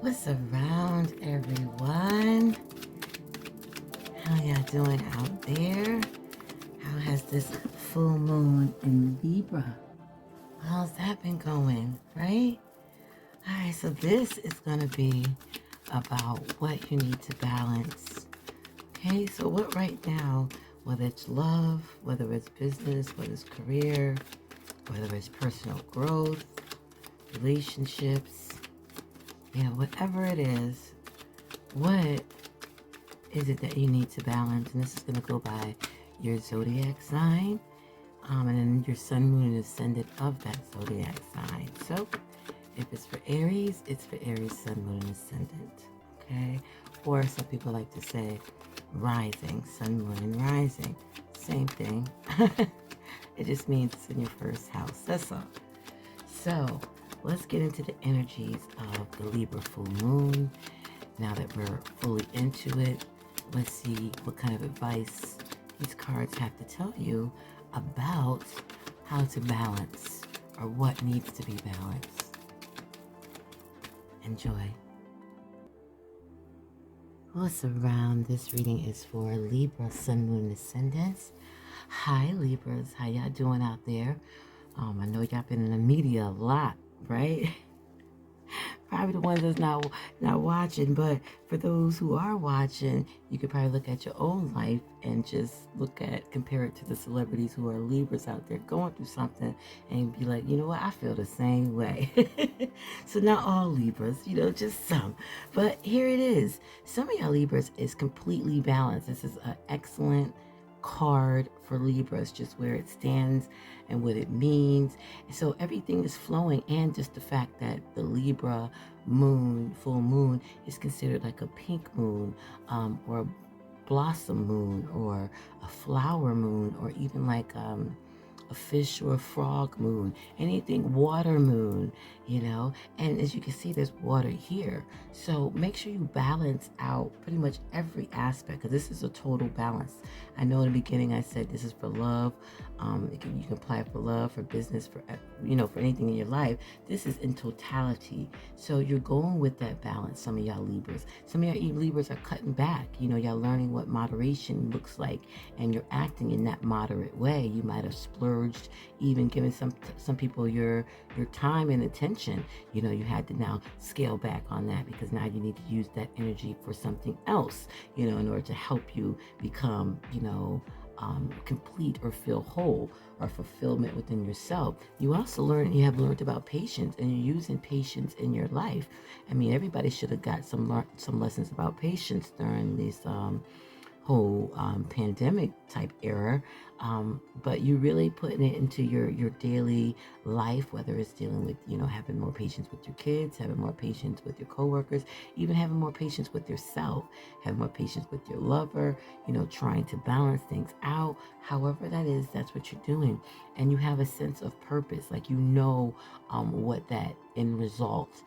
What's around, everyone? How y'all doing out there? How has this full moon in Libra? How's that been going, right? All right, so this is going to be about what you need to balance. Okay, so what right now, whether it's love, whether it's business, whether it's career, whether it's personal growth, relationships, whatever it is, what is it that you need to balance? And this is going to go by your zodiac sign, and then your sun, moon, and ascendant of that zodiac sign. So if it's for Aries, it's for Aries, sun, moon, and ascendant. Okay? Or some people like to say rising, sun, moon, and rising. Same thing. It just means it's in your first house. That's all. So let's get into the energies of the Libra full moon. Now that we're fully into it, let's see what kind of advice these cards have to tell you about how to balance or what needs to be balanced. Enjoy. What's around? This reading is for Libra, Sun, Moon, Ascendants. Hi, Libras. How y'all doing out there? I know y'all been in the media a lot, right? Probably the ones that's not watching, but for those who are watching, you could probably look at your own life and just compare it to the celebrities who are Libras out there going through something and be like, you know what, I feel the same way. So not all Libras, just some. But here it is. Some of y'all Libras is completely balanced. This is an excellent card for Libras, just where it stands and what it means. And so everything is flowing, and just the fact that the Libra moon, full moon, is considered like a pink moon, or a blossom moon, or a flower moon, or even like a fish or a frog moon, anything water moon, and as you can see, there's water here. So make sure you balance out pretty much every aspect, because this is a total balance. I know in the beginning I said this is for love. You can apply it for love, for business, for for anything in your life. This is in totality. So you're going with that balance. Some of y'all Libras, some of y'all Libras are cutting back. Y'all learning what moderation looks like, and you're acting in that moderate way. You might have splurged, even giving some people your time and attention. You had to now scale back on that, because now you need to use that energy for something else, in order to help you become, complete or feel whole or fulfillment within yourself. You also have learned about patience, and you're using patience in your life. I mean, everybody should have got some lessons about patience during this whole pandemic type era, but you really putting it into your daily life, whether it's dealing with having more patience with your kids, having more patience with your coworkers, even having more patience with yourself, having more patience with your lover, trying to balance things out. However that is, that's what you're doing, and you have a sense of purpose, like what that end result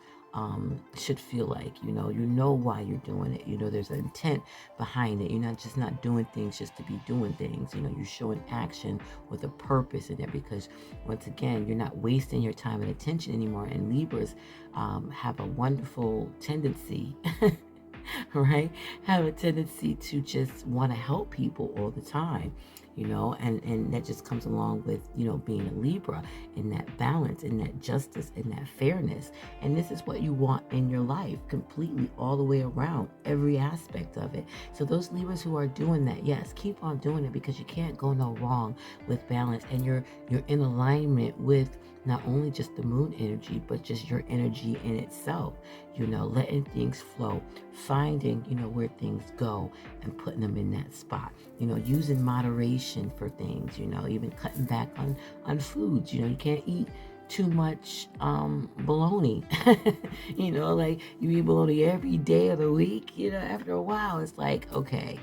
should feel like. You know why you're doing it. There's an intent behind it. You're not doing things just to be doing things. You're showing action with a purpose in it, because once again, you're not wasting your time and attention anymore. And Libras have a wonderful tendency right, have a tendency to just want to help people all the time, and that just comes along with, being a Libra, in that balance, in that justice, in that fairness. And this is what you want in your life, completely, all the way around, every aspect of it. So those Libras who are doing that, yes, keep on doing it, because you can't go no wrong with balance, and you're in alignment with not only just the moon energy, but just your energy in itself, letting things flow, finding, where things go, and putting them in that spot, using moderation for things, even cutting back on foods. You can't eat too much bologna. Like you eat bologna every day of the week, after a while it's like, okay.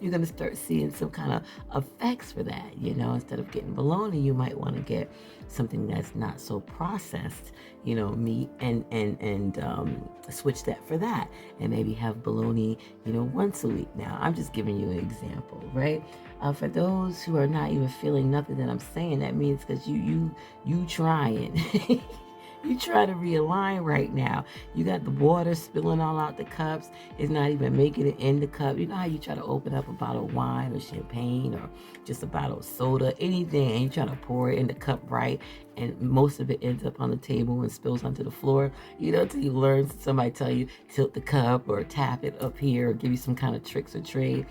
You're going to start seeing some kind of effects for that. Instead of getting bologna, you might want to get something that's not so processed, meat, and switch that for that, and maybe have bologna, once a week. Now, I'm just giving you an example, right? For those who are not even feeling nothing that I'm saying, that means because you trying. You try to realign right now. You got the water spilling all out the cups. It's not even making it in the cup. You know how you try to open up a bottle of wine or champagne or just a bottle of soda, anything, and you try to pour it in the cup right, and most of it ends up on the table and spills onto the floor. You know, until you learn, somebody tell you, tilt the cup or tap it up here or give you some kind of tricks or trade.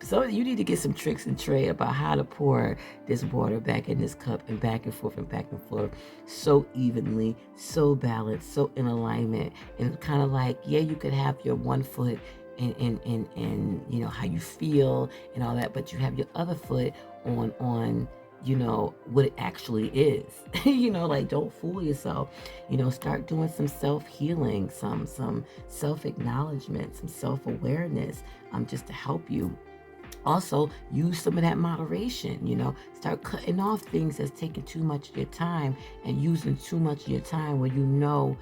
So you need to get some tricks and trade about how to pour this water back in this cup and back and forth and back and forth so evenly, so balanced, so in alignment. And kind of like, yeah, you could have your one foot in you know how you feel and all that, but you have your other foot on you know what it actually is. You know, like, don't fool yourself. You know, start doing some self-healing, some self-acknowledgement, some self-awareness, just to help you. Also, use some of that moderation. You know, start cutting off things that's taking too much of your time and using too much of your time where you know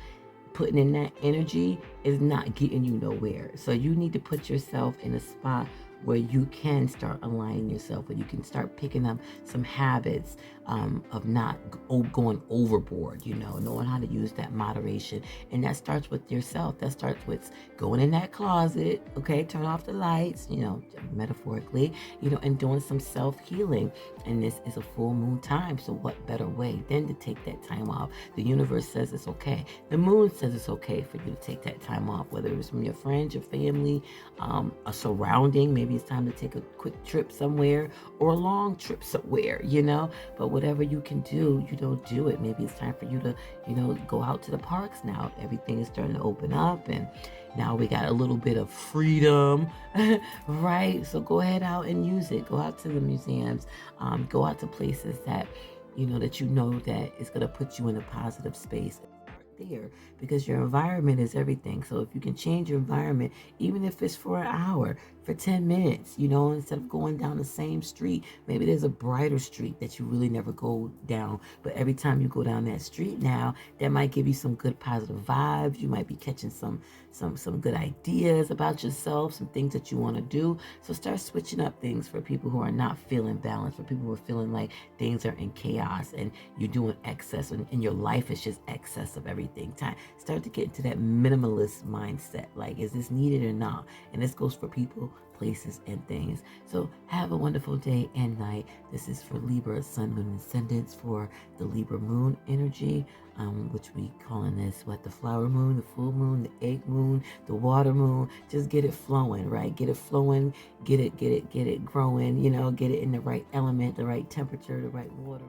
putting in that energy is not getting you nowhere. So you need to put yourself in a spot where you can start aligning yourself, where you can start picking up some habits of not going overboard, you know, knowing how to use that moderation. And that starts with yourself. That starts with going in that closet, okay, turn off the lights, you know, metaphorically, you know, and doing some self-healing. And this is a full moon time. So what better way than to take that time off? The universe says it's okay. The moon says it's okay for you to take that time off, whether it's from your friends, your family, a surrounding. Maybe it's time to take a quick trip somewhere or a long trip somewhere, you know, but whatever you can do, you don't do it. Maybe it's time for you to, you know, go out to the parks now. Everything is starting to open up and now we got a little bit of freedom, right? So go ahead out and use it. Go out to the museums, go out to places that, you know that is going to put you in a positive space there, because your environment is everything. So if you can change your environment, even if it's for an hour, for 10 minutes, you know, instead of going down the same street, maybe there's a brighter street that you really never go down, but every time you go down that street now, that might give you some good positive vibes. You might be catching some good ideas about yourself, some things that you want to do. So start switching up things for people who are not feeling balanced, for people who are feeling like things are in chaos and you're doing excess and your life is just excess of everything. Start to get into that minimalist mindset. Like, is this needed or not? And this goes for people, places, and things. So have a wonderful day and night. This is for Libra, Sun, Moon, Ascendants, for the Libra Moon energy, which we calling this, what, the flower moon, the full moon, the egg moon, the water moon. Just get it flowing, right? Get it flowing, get it growing, you know, get it in the right element, the right temperature, the right water.